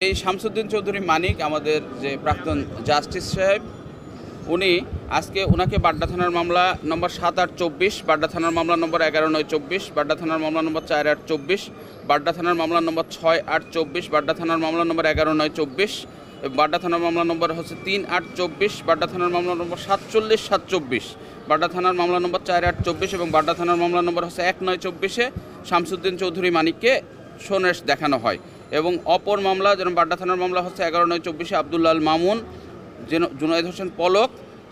এই শামসুদ্দিন চৌধুরী মানিক আমাদের যে প্রাক্তন জাস্টিস সাহেব, উনি আজকে ওনাকে বাড্ডা থানার মামলা নম্বর ৭-৮-২৪, বাড্ডা থানার মামলা নম্বর ১১-৯-২৪, বাড্ডা থানার মামলা নম্বর ৪-৮-২৪, বাড্ডা থানার মামলা নম্বর ৬-৮-২৪, বাড্ডা থানার মামলা নম্বর ১১-৯-২৪, বাড্ডা থানার মামলা নম্বর হচ্ছে ৩-৮-২৪, বাড্ডা থানার মামলা নম্বর ৪৭-৭-২৪, বাড্ডা থানার মামলা নম্বর ৪-৮-২৪ এবং বাড্ডা থানার মামলা নম্বর হচ্ছে ১-৯-২৪-এ শামসুদ্দিন চৌধুরী মানিককে সোনেশ দেখানো হয়। এবং অপর মামলা যেমন বাড্ডা থানার মামলা হচ্ছে ১১-৯-২৪-এ আব্দুল্লাহ আল মামুন, জুনায়েদ হোসেন পলক,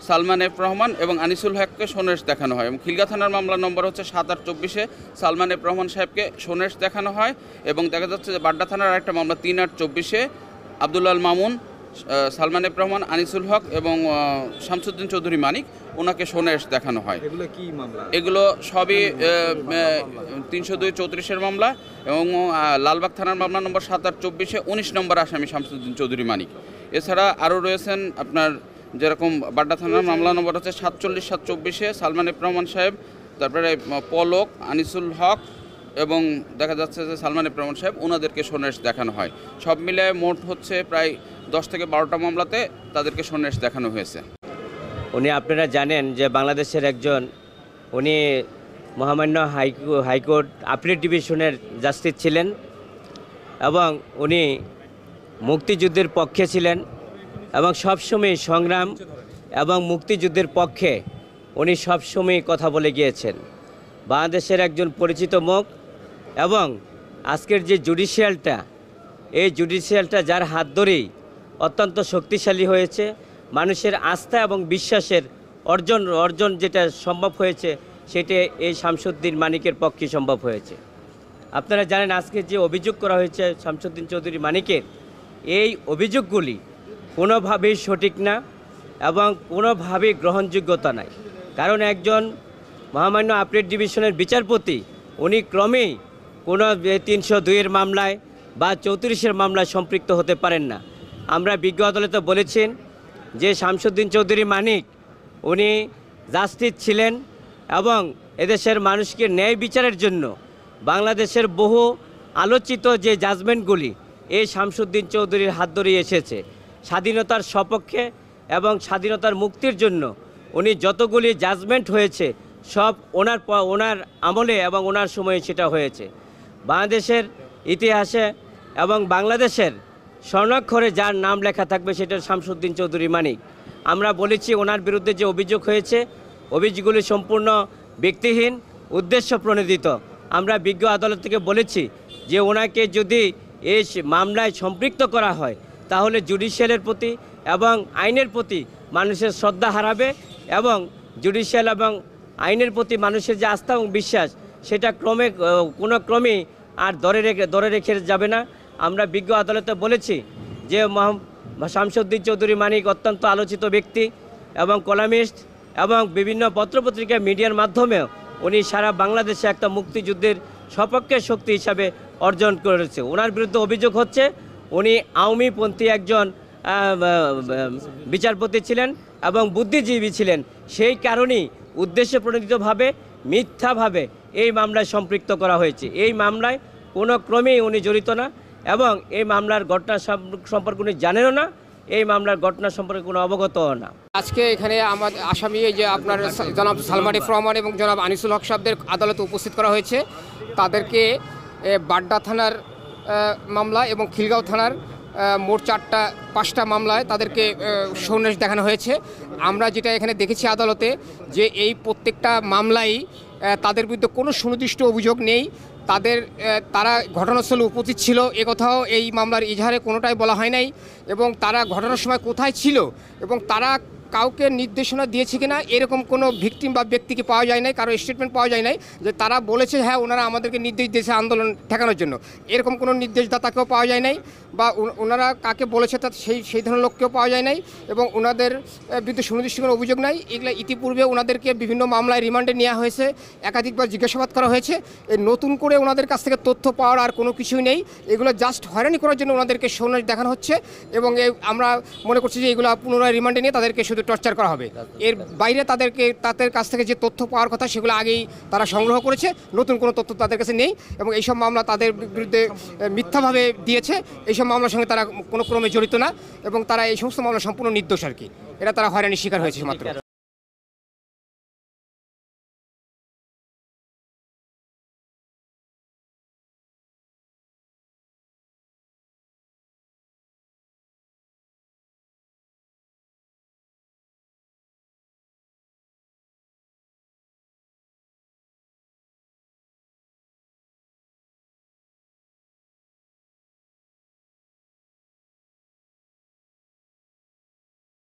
সালমান এফ রহমান এবং আনিসুল হককে সোনেশ দেখানো হয়। এবং খিলগা থানার মামলা নম্বর হচ্ছে ৭-৮-২৪-এ সালমান এফ রহমান সাহেবকে সোনেশ দেখানো হয়। এবং দেখা যাচ্ছে যে বাড্ডা থানার একটা মামলা ৩-৮-২৪-এ আব্দুল্লাহ আল মামুন, সালমান এফ রহমান, আনিসুল হক এবং শামসুদ্দিন চৌধুরী মানিক ওনাকে সোনেশ দেখানো হয়। এগুলো কি মামলা? এগুলো সবই ৩০২-৩৪-এর মামলা। এবং লালবাগ থানার মামলা নম্বর ৭-৮-২৪-এ ১৯ নম্বর আসামি শামসুদ্দিন চৌধুরী মানিক। এছাড়া আরও রয়েছেন আপনার যেরকম বাড্ডা থানার মামলা নম্বর হচ্ছে ৪৭-৭-২৪-এ সালমান এফ রহমান সাহেব, তারপরে পলক, আনিসুল হক এবং দেখা যাচ্ছে যে সালমান এফ রহমান সাহেব, ওনাদেরকে সোনেশ দেখানো হয়। সব মিলে মোট হচ্ছে প্রায় ১০ থেকে ১২টা মামলাতে তাদেরকে সোনেশ দেখানো হয়েছে। উনি আপনারা জানেন যে বাংলাদেশের একজন, উনি মহামান্য হাইকোর্ট আপিল ডিভিশনের জাস্টিস ছিলেন এবং উনি মুক্তিযুদ্ধের পক্ষে ছিলেন এবং সবসময় সংগ্রাম এবং মুক্তিযুদ্ধের পক্ষে উনি সবসময় কথা বলে গিয়েছেন। বাংলাদেশের একজন পরিচিত মুখ এবং আজকের যে জুডিশিয়ালটা, এই জুডিশিয়ালটা যার হাত ধরেই অত্যন্ত শক্তিশালী হয়েছে, মানুষের আস্থা এবং বিশ্বাসের অর্জন যেটা সম্ভব হয়েছে সেটা এই শামসুদ্দিন মানিকের পক্ষে সম্ভব হয়েছে। আপনারা জানেন আজকে যে অভিযোগ করা হয়েছে শামসুদ্দিন চৌধুরী মানিকের, এই অভিযোগগুলি কোনোভাবেই সঠিক না এবং কোনোভাবেই গ্রহণযোগ্যতা নাই। কারণ একজন মহামান্য আপিল ডিভিশনের বিচারপতি উনি ক্রমেই কোনো ৩০২-এর মামলায় বা ৩৪-এর মামলায় সম্পৃক্ত হতে পারেন না। আমরা বিজ্ঞ আদালতে বলেছেন যে শামসুদ্দিন চৌধুরী মানিক উনি জাস্টিস ছিলেন এবং এদেশের মানুষকে ন্যায় বিচারের জন্য বাংলাদেশের বহু আলোচিত যে জাজমেন্টগুলি এই শামসুদ্দিন চৌধুরীর হাত ধরেই এসেছে। স্বাধীনতার সপক্ষে এবং স্বাধীনতার মুক্তির জন্য উনি যতগুলি জাজমেন্ট হয়েছে সব ওনার আমলে এবং ওনার সময়ে সেটা হয়েছে। বাংলাদেশের ইতিহাসে এবং বাংলাদেশের স্বর্ণাক্ষরে যার নাম লেখা থাকবে সেটা শামসুদ্দিন চৌধুরী মানিক। আমরা বলেছি ওনার বিরুদ্ধে যে অভিযোগ হয়েছে অভিযোগগুলি সম্পূর্ণ ব্যক্তিহীন, উদ্দেশ্য প্রণোদিত। আমরা বিজ্ঞ আদালত থেকে বলেছি যে ওনাকে যদি এই মামলায় সম্পৃক্ত করা হয় তাহলে জুডিশিয়ালের প্রতি এবং আইনের প্রতি মানুষের শ্রদ্ধা হারাবে এবং জুডিশিয়াল এবং আইনের প্রতি মানুষের যে আস্থা এবং বিশ্বাস সেটা কোনো ক্রমেই আর ধরে রেখে যাবে না। আমরা বিজ্ঞ আদালতে বলেছি যে শামসুদ্দিন চৌধুরী মানিক অত্যন্ত আলোচিত ব্যক্তি এবং কলামিস্ট এবং বিভিন্ন পত্রপত্রিকা মিডিয়ার মাধ্যমেও উনি সারা বাংলাদেশে একটা মুক্তিযুদ্ধের সপক্ষে শক্তি হিসাবে অর্জন করেছে। ওনার বিরুদ্ধে অভিযোগ হচ্ছে উনি আওয়ামীপন্থী একজন বিচারপতি ছিলেন এবং বুদ্ধিজীবী ছিলেন। সেই কারণেই উদ্দেশ্য প্রণোদিতভাবে মিথ্যাভাবে এই মামলায় সম্পৃক্ত করা হয়েছে। এই মামলায় কোনো ক্রমেই উনি জড়িত না এবং এই মামলার ঘটনা সম্পর্কে উনি জানেনও না, এই মামলার ঘটনা সম্পর্কে কোনো অবগতও না। আজকে এখানে আমাদের আসামি যে আপনার জনাব সালমান এফ রহমান এবং জনাব আনিসুল হক সাহেবদের আদালতে উপস্থিত করা হয়েছে। তাদেরকে বাড্ডা থানার মামলা এবং খিলগাঁও থানার মোট 5টা মামলায় তাদেরকে সোনেশ দেখানো হয়েছে। আমরা যেটা এখানে দেখেছি আদালতে যে এই প্রত্যেকটা মামলাই তাদের বিরুদ্ধে কোনো সুনির্দিষ্ট অভিযোগ নেই। তারা ঘটনাস্থলে উপস্থিত ছিল একথাও এই মামলার ইজহারে কোনোটাই বলা হয় নাই এবং তারা ঘটনার সময় কোথায় ছিল এবং তারা কাউকে নির্দেশনা দিয়েছে কিনা এরকম কোনো ভিকটিম বা ব্যক্তিকে পাওয়া যায় নাই, কারো স্টেটমেন্ট পাওয়া যায় নাই যে তারা বলেছে হ্যাঁ ওনারা আমাদেরকে নির্দেশ দিয়েছে আন্দোলন ঠেকানোর জন্য, এরকম কোনো নির্দেশদাতাকেও পাওয়া যায় নাই বা ওনারা কাকে বলেছে তা সেই ধরনের লোককেও পাওয়া যায় নাই এবং ওনাদের বিরুদ্ধে সুনির্দিষ্ট কোনো অভিযোগ নাই। এগুলো ইতিপূর্বে ওনাদেরকে বিভিন্ন মামলায় রিমান্ডে নেওয়া হয়েছে, একাধিকবার জিজ্ঞাসাবাদ করা হয়েছে। এই নতুন করে ওনাদের কাছ থেকে তথ্য পাওয়ার আর কোনো কিছুই নেই। এগুলো জাস্ট হয়রানি করার জন্য ওনাদেরকে সোনেশ দেখানো হচ্ছে এবং আমরা মনে করছি যে এগুলো পুনরায় রিমান্ডে নিয়ে তাদেরকে শুধু শুধু টর্চার করা হবে। এর বাইরে তাদের কাছ থেকে যে তথ্য পাওয়ার কথা সেগুলো আগেই তারা সংগ্রহ করেছে, নতুন কোনো তথ্য তাদের কাছে নেই এবং এইসব মামলা তাদের বিরুদ্ধে মিথ্যাভাবে দিয়েছে। এইসব মামলার সঙ্গে তারা কোনো ক্রমে জড়িত না এবং তারা এই সমস্ত মামলা সম্পূর্ণ নির্দোষ আর কি। এটা তারা হয়রানির শিকার হয়েছে মাত্র।